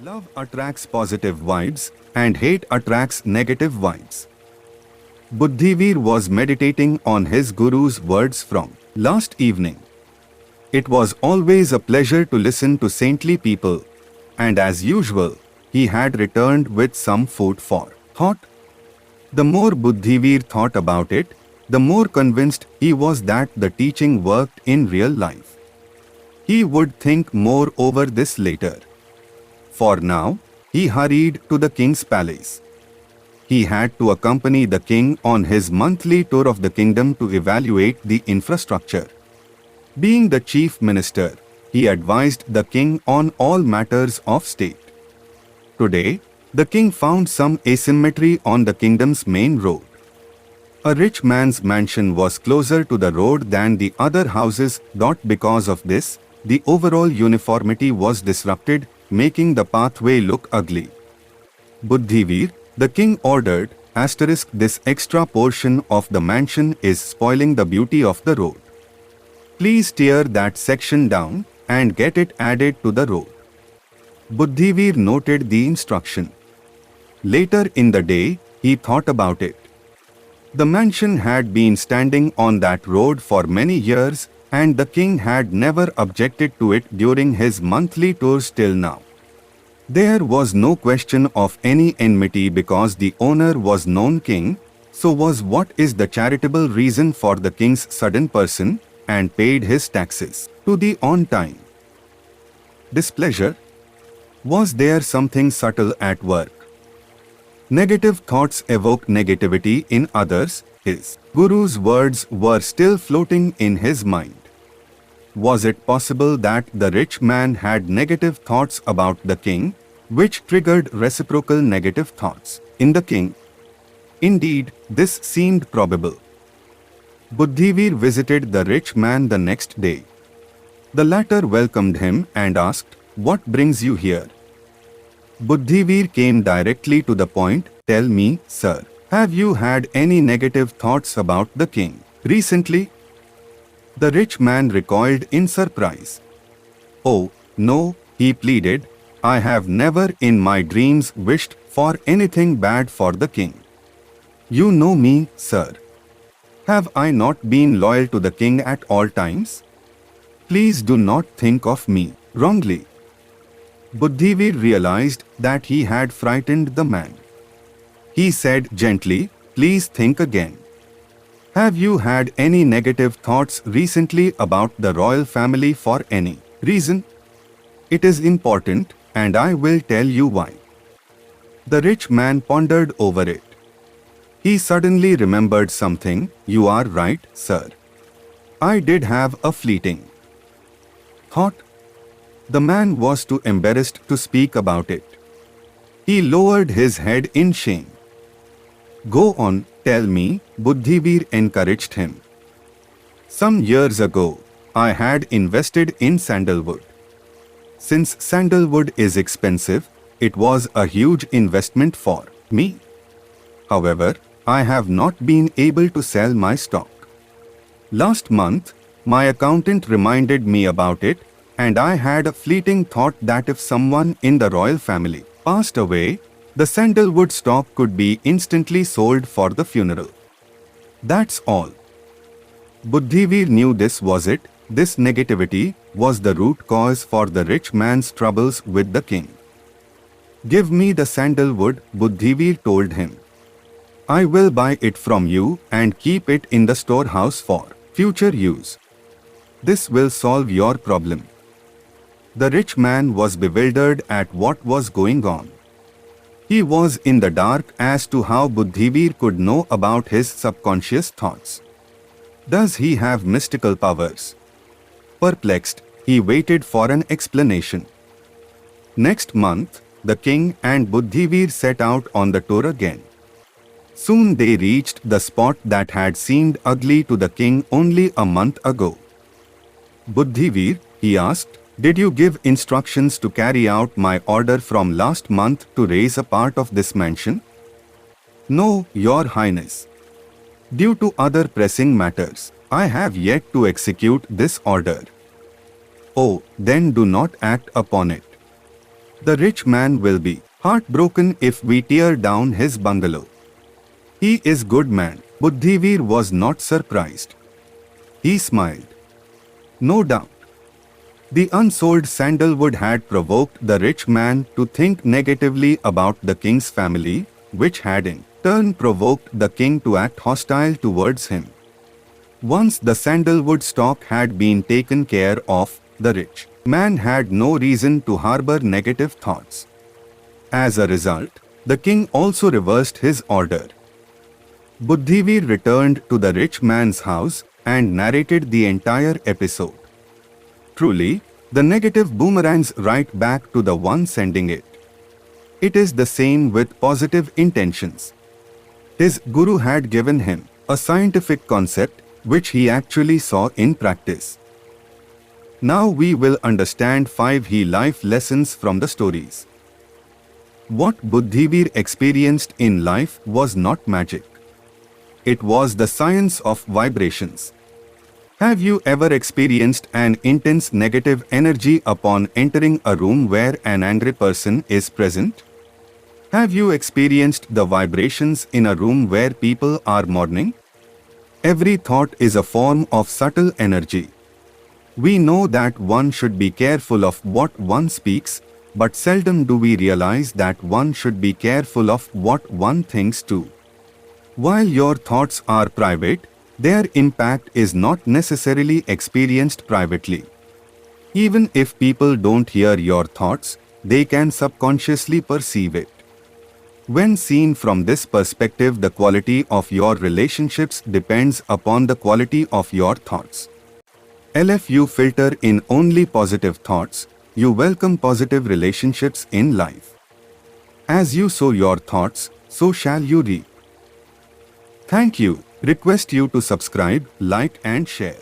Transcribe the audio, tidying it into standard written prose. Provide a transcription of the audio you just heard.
Love attracts positive vibes and hate attracts negative vibes. Buddhivir was meditating on his guru's words from last evening. It was always a pleasure to listen to saintly people, and as usual, he had returned with some food for thought. The more Buddhivir thought about it, the more convinced he was that the teaching worked in real life. He would think more over this later. For now, he hurried to the king's palace. He had to accompany the king on his monthly tour of the kingdom to evaluate the infrastructure. Being the chief minister, he advised the king on all matters of state. Today, the king found some asymmetry on the kingdom's main road. A rich man's mansion was closer to the road than the other houses. Because of this, the overall uniformity was disrupted, making the pathway look ugly. Buddhivir, the king ordered, this extra portion of the mansion is spoiling the beauty of the road. Please tear that section down and get it added to the road. Buddhivir noted the instruction. Later in the day, he thought about it. The mansion had been standing on that road for many years, and the king had never objected to it during his monthly tours till now. There was no question of any enmity because the owner was known king, so what is the charitable reason for the king's sudden person, and paid his taxes to the on time? Displeasure? Was there something subtle at work? Negative thoughts evoke negativity in others. His guru's words were still floating in his mind. Was it possible that the rich man had negative thoughts about the king, which triggered reciprocal negative thoughts in the king? Indeed, this seemed probable. Buddhivir visited the rich man the next day. The latter welcomed him and asked, "What brings you here?" Buddhivir came directly to the point. "Tell me, sir, have you had any negative thoughts about the king recently?" The rich man recoiled in surprise. "Oh, no," he pleaded. "I have never in my dreams wished for anything bad for the king. You know me, sir. Have I not been loyal to the king at all times? Please do not think of me wrongly." Buddhivir realized that he had frightened the man. He said gently, "Please think again. Have you had any negative thoughts recently about the royal family for any reason? It is important, and I will tell you why." The rich man pondered over it. He suddenly remembered something. "You are right, sir. I did have a fleeting thought." The man was too embarrassed to speak about it. He lowered his head in shame. "Go on, tell me," Buddhivir encouraged him. "Some years ago, I had invested in sandalwood. Since sandalwood is expensive, it was a huge investment for me. However, I have not been able to sell my stock. Last month, my accountant reminded me about it, and I had a fleeting thought that if someone in the royal family passed away, the sandalwood stock could be instantly sold for the funeral. That's all." Buddhivir knew this was it. This negativity was the root cause for the rich man's troubles with the king. "Give me the sandalwood," Buddhivir told him. "I will buy it from you and keep it in the storehouse for future use. This will solve your problem." The rich man was bewildered at what was going on. He was in the dark as to how Buddhivir could know about his subconscious thoughts. Does he have mystical powers? Perplexed, he waited for an explanation. Next month, the king and Buddhivir set out on the tour again. Soon they reached the spot that had seemed ugly to the king only a month ago. "Buddhivir," he asked, "did you give instructions to carry out my order from last month to raise a part of this mansion?" "No, Your Highness. Due to other pressing matters, I have yet to execute this order." "Oh, then do not act upon it. The rich man will be heartbroken if we tear down his bungalow. He is good man. Buddhiveer was not surprised. He smiled. No doubt. The unsold sandalwood had provoked the rich man to think negatively about the king's family, which had in turn provoked the king to act hostile towards him. Once the sandalwood stock had been taken care of, the rich man had no reason to harbor negative thoughts. As a result, the king also reversed his order. Buddhiveer returned to the rich man's house and narrated the entire episode. Truly, the negative boomerangs right back to the one sending it. It is the same with positive intentions. His guru had given him a scientific concept which he actually saw in practice. Now we will understand 5 key life lessons from the stories. What Buddhiveer experienced in life was not magic. It was the science of vibrations. Have you ever experienced an intense negative energy upon entering a room where an angry person is present? Have you experienced the vibrations in a room where people are mourning? Every thought is a form of subtle energy. We know that one should be careful of what one speaks, but seldom do we realize that one should be careful of what one thinks too. While your thoughts are private, their impact is not necessarily experienced privately. Even if people don't hear your thoughts, they can subconsciously perceive it. When seen from this perspective, the quality of your relationships depends upon the quality of your thoughts. If you filter in only positive thoughts, you welcome positive relationships in life. As you sow your thoughts, so shall you reap. Thank you. Request you to subscribe, like and share.